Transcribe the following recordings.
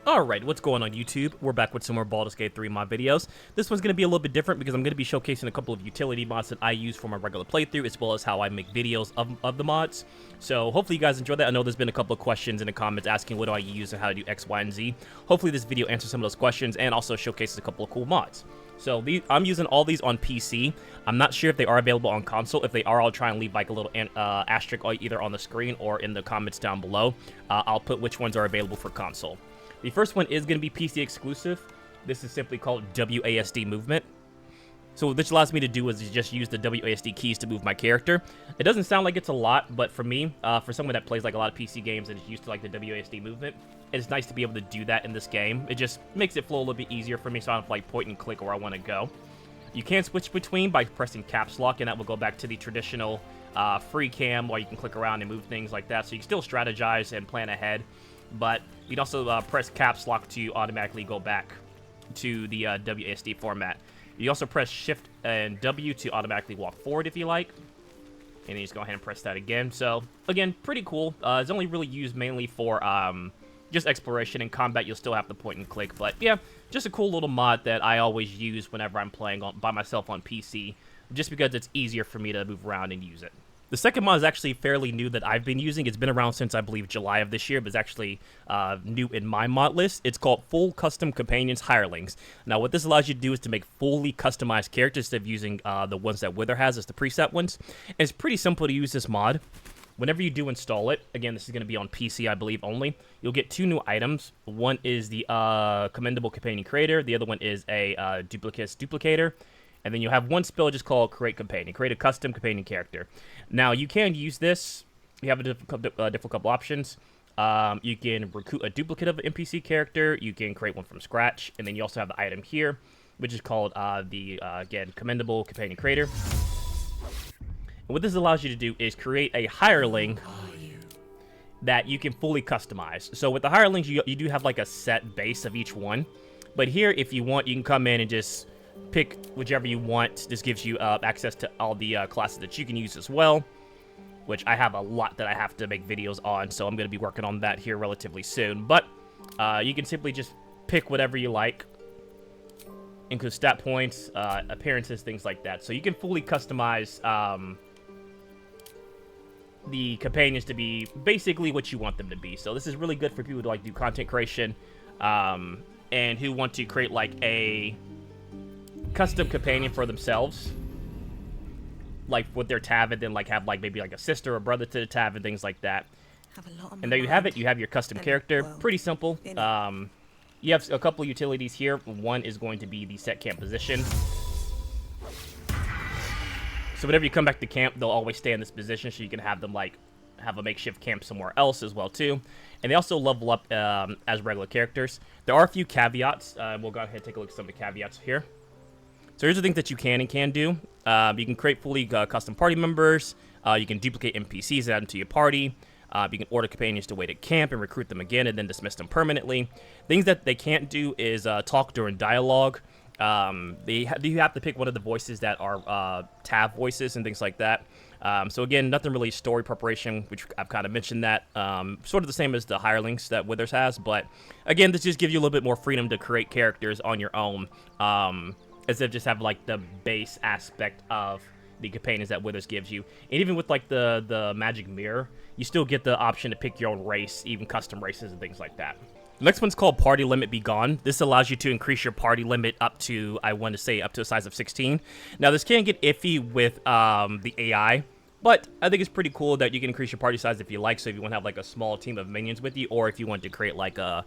Alright, what's going on YouTube? We're back with some more Baldur's Gate 3 mod videos. This one's going to be a little bit different because I'm going to be showcasing a couple of utility mods that I use for my regular playthrough, as well as how I make videos of the mods. So hopefully you guys enjoy that. I know there's been a couple of questions in the comments asking what do I use and how to do X, Y, and Z. Hopefully this video answers some of those questions and also showcases a couple of cool mods. So I'm using all these on PC. I'm not sure if they are available on console. If they are, I'll try and leave like a little asterisk either on the screen or in the comments down below. I'll put which ones are available for console. The first one is going to be PC exclusive. This is simply called WASD movement. So what this allows me to do is just use the WASD keys to move my character. It doesn't sound like it's a lot, but for me, for someone that plays like a lot of PC games and is used to like the WASD movement, it's nice to be able to do that in this game. It just makes it flow a little bit easier for me, so I don't have to like point and click where I want to go. You can switch between by pressing caps lock, and that will go back to the traditional free cam, where you can click around and move things like that. So you can still strategize and plan ahead. But you can also press caps lock to automatically go back to the WASD format. You also press shift and W to automatically walk forward if you like. And then you just go ahead and press that again. So, again, pretty cool. It's only really used mainly for just exploration. And combat, you'll still have to point and click. But yeah, just a cool little mod that I always use whenever I'm playing by myself on PC. Just because it's easier for me to move around and use it. The second mod is actually fairly new that I've been using. It's been around since, I believe, July of this year, but it's actually new in my mod list. It's called Full Custom Companions Hirelings. Now, what this allows you to do is to make fully customized characters instead of using the ones that Wither has as the preset ones. And it's pretty simple to use this mod. Whenever you do install it, again, this is going to be on PC, I believe, only, you'll get two new items. One is the Commendable Companion Creator. The other one is a Duplicator. And then you have one spell just called Create Companion. Create a custom companion character. Now, you can use this. You have a different couple options. You can recruit a duplicate of an NPC character. You can create one from scratch. And then you also have the item here, which is called again, Commendable Companion Creator. And what this allows you to do is create a hireling that you can fully customize. So with the hirelings, you do have like a set base of each one. But here, if you want, you can come in and just pick whichever you want. This gives you access to all the classes that you can use as well, which I have a lot that I have to make videos on, so I'm going to be working on that here relatively soon. But you can simply just pick whatever you like, include stat points, appearances, things like that. So you can fully customize the companions to be basically what you want them to be. So this is really good for people who like do content creation and who want to create like a custom companion for themselves, like with their tab, and then like have like maybe like a sister or brother to the tab and things like that. And there you have it. You have your custom character. Pretty simple. You have a couple utilities here. One is going to be the set camp position. So whenever you come back to camp, they'll always stay in this position, so you can have them like have a makeshift camp somewhere else as well too. And they also level up as regular characters. There are a few caveats. We'll go ahead and take a look at some of the caveats here. So here's the things that you can and can't do. You can create fully custom party members. You can duplicate NPCs and add them to your party. You can order companions to wait at camp and recruit them again and then dismiss them permanently. Things that they can't do is talk during dialogue. You have to pick one of the voices that are tab voices and things like that. So again, nothing really story preparation, which I've kind of mentioned that. Sort of the same as the hirelings that Withers has. But again, this just gives you a little bit more freedom to create characters on your own. Instead of just have like the base aspect of the companions that Withers gives you. And even with like the magic mirror, you still get the option to pick your own race, even custom races and things like that. The next one's called Party Limit Be Gone. This allows you to increase your party limit up to, I want to say, up to a size of 16. Now this can get iffy with the AI, but I think it's pretty cool that you can increase your party size if you like. So if you want to have like a small team of minions with you, or if you want to create like a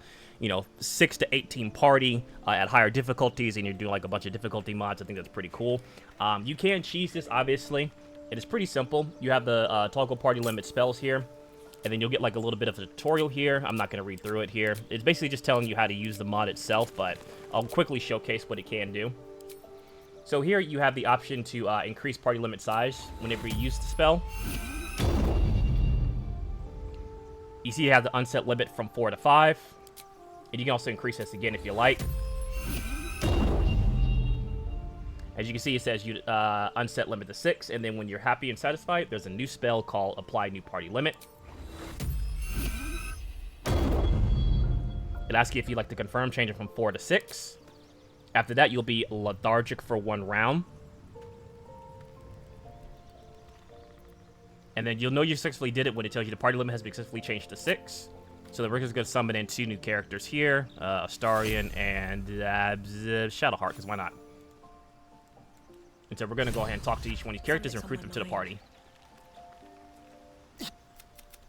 6 to 8 party at higher difficulties, and you're doing like a bunch of difficulty mods, I think that's pretty cool. You can cheese this, obviously. It is pretty simple. You have the toggle party limit spells here, and then you'll get like a little bit of a tutorial here. I'm not going to read through it here. It's basically just telling you how to use the mod itself, but I'll quickly showcase what it can do. So here you have the option to increase party limit size whenever you use the spell. You see you have the unset limit from 4 to 5. And you can also increase this again if you like. As you can see, it says you unset limit to 6. And then when you're happy and satisfied, there's a new spell called Apply New Party Limit. It'll ask you if you'd like to confirm, change it from 4 to 6. After that, you'll be lethargic for 1 round. And then you'll know you successfully did it when it tells you the party limit has been successfully changed to 6. So the Rigger's going to summon in 2 new characters here, Astarion and Shadowheart, because why not? And so we're going to go ahead and talk to each one of these characters and recruit them to the party.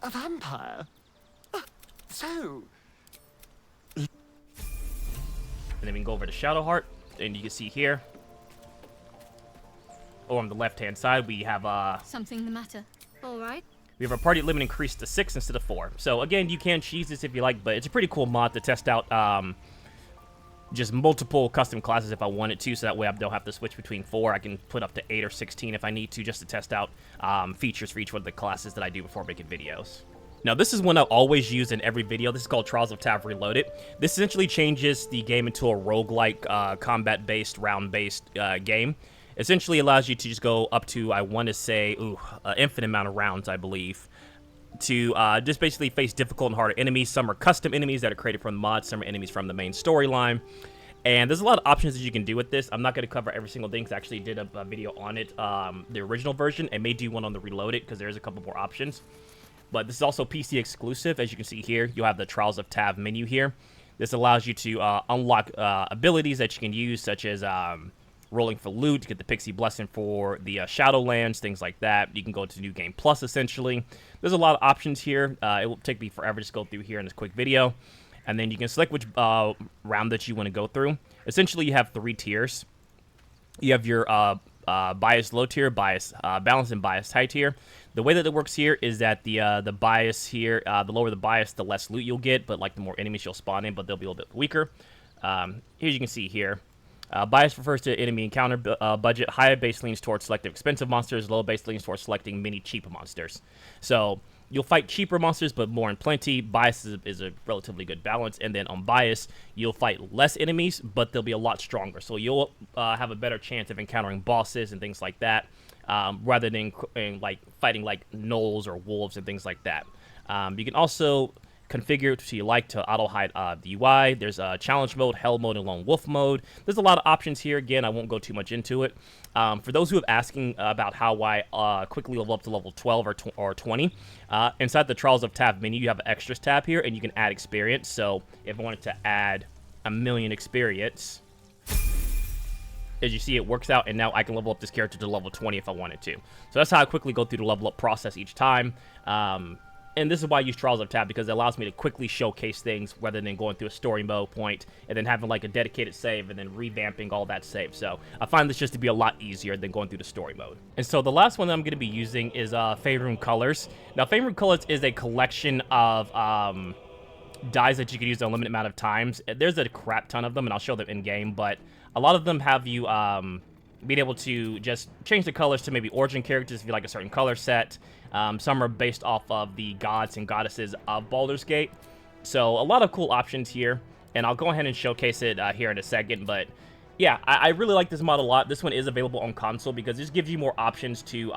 A vampire? So... And then we can go over to Shadowheart, and you can see here. Oh, on the left-hand side, we have Something the matter? All right. We have our party limit increased to 6 instead of 4. So again, you can cheese this if you like, but it's a pretty cool mod to test out just multiple custom classes if I wanted to, so that way I don't have to switch between 4. I can put up to 8 or 16 if I need to, just to test out features for each one of the classes that I do before making videos. Now, this is one I always use in every video. This is called Trials of Tav Reloaded. This essentially changes the game into a roguelike, combat-based, round-based game. Essentially allows you to just go up to, I want to say, infinite amount of rounds, I believe, to just basically face difficult and harder enemies. Some are custom enemies that are created from the mod, some are enemies from the main storyline. And there's a lot of options that you can do with this. I'm not going to cover every single thing, because I actually did a video on it, the original version, and may do one on the Reloaded, because there's a couple more options. But this is also PC exclusive. As you can see here, you'll have the Trials of Tav menu here. This allows you to unlock abilities that you can use, such as rolling for loot to get the Pixie Blessing for the Shadowlands, things like that. You can go to New Game Plus, essentially. There's a lot of options here. It will take me forever to just go through here in this quick video. And then you can select which round that you want to go through. Essentially, you have 3 tiers. You have your bias low tier, bias balance, and bias high tier. The way that it works here is that the bias here, the lower the bias, the less loot you'll get, but like the more enemies you'll spawn in, but they'll be a little bit weaker. Here you can see here. Bias refers to enemy encounter budget. High base leans towards selecting expensive monsters. Low base leans towards selecting many cheaper monsters. So you'll fight cheaper monsters, but more in plenty. Bias is a relatively good balance. And then on bias, you'll fight less enemies, but they'll be a lot stronger. So you'll have a better chance of encountering bosses and things like that, rather than like fighting like gnolls or wolves and things like that. You can also configure so you like to auto hide the UI. There's challenge mode, hell mode, and lone wolf mode. There's a lot of options here. Again, I won't go too much into it. For those who have asking about how I quickly level up to level 12 or 20, inside the Trials of Tav menu, you have an extras tab here, and you can add experience. So if I wanted to add 1,000,000 experience, as you see, it works out, and now I can level up this character to level 20 if I wanted to. So that's how I quickly go through the level up process each time. And this is why I use Trials of Tav, because it allows me to quickly showcase things rather than going through a story mode point and then having like a dedicated save and then revamping all that save. So I find this just to be a lot easier than going through the story mode. And so the last one that I'm going to be using is Faerun Colors. Now, Faerun Colors is a collection of dyes that you can use a limited amount of times. There's a crap ton of them, and I'll show them in game, but a lot of them have you being able to just change the colors to maybe origin characters if you like a certain color set. Some are based off of the gods and goddesses of Baldur's Gate. So a lot of cool options here, and I'll go ahead and showcase it here in a second. But yeah, I really like this mod a lot. This one is available on console because it just gives you more options to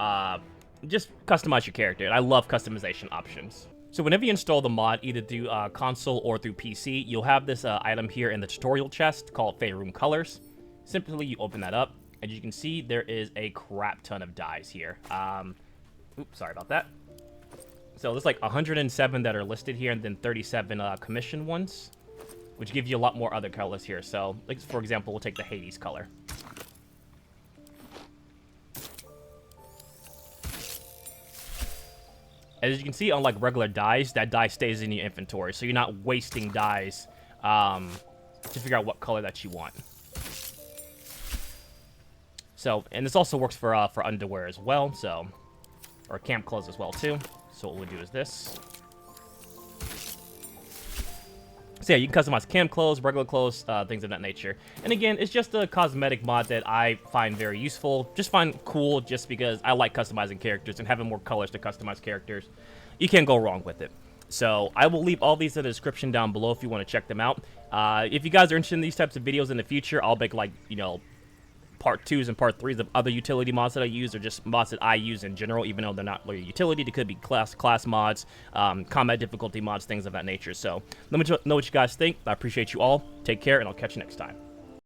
just customize your character, and I love customization options. So whenever you install the mod, either through console or through PC, you'll have this item here in the tutorial chest called Faerun Colors. Simply, you open that up. As you can see, there is a crap ton of dyes here. Oops, sorry about that. So there's like 107 that are listed here, and then 37 commissioned ones, which give you a lot more other colors here. So, like, for example, we'll take the Hades color. As you can see, unlike regular dyes, that dye stays in your inventory, so you're not wasting dyes to figure out what color that you want. So, and this also works for underwear as well, so, or camp clothes as well too. So what we'll do is this. So yeah, you can customize camp clothes, regular clothes, things of that nature. And again, it's just a cosmetic mod that I find very useful. Just find cool just because I like customizing characters and having more colors to customize characters. You can't go wrong with it. So I will leave all these in the description down below if you want to check them out. If you guys are interested in these types of videos in the future, I'll make, like, you know, part 2s and part 3s of other utility mods that I use, or just mods that I use in general, even though they're not really utility. They could be class mods, combat difficulty mods, things of that nature. So let me know what you guys think. I appreciate you all. Take care, and I'll catch you next time.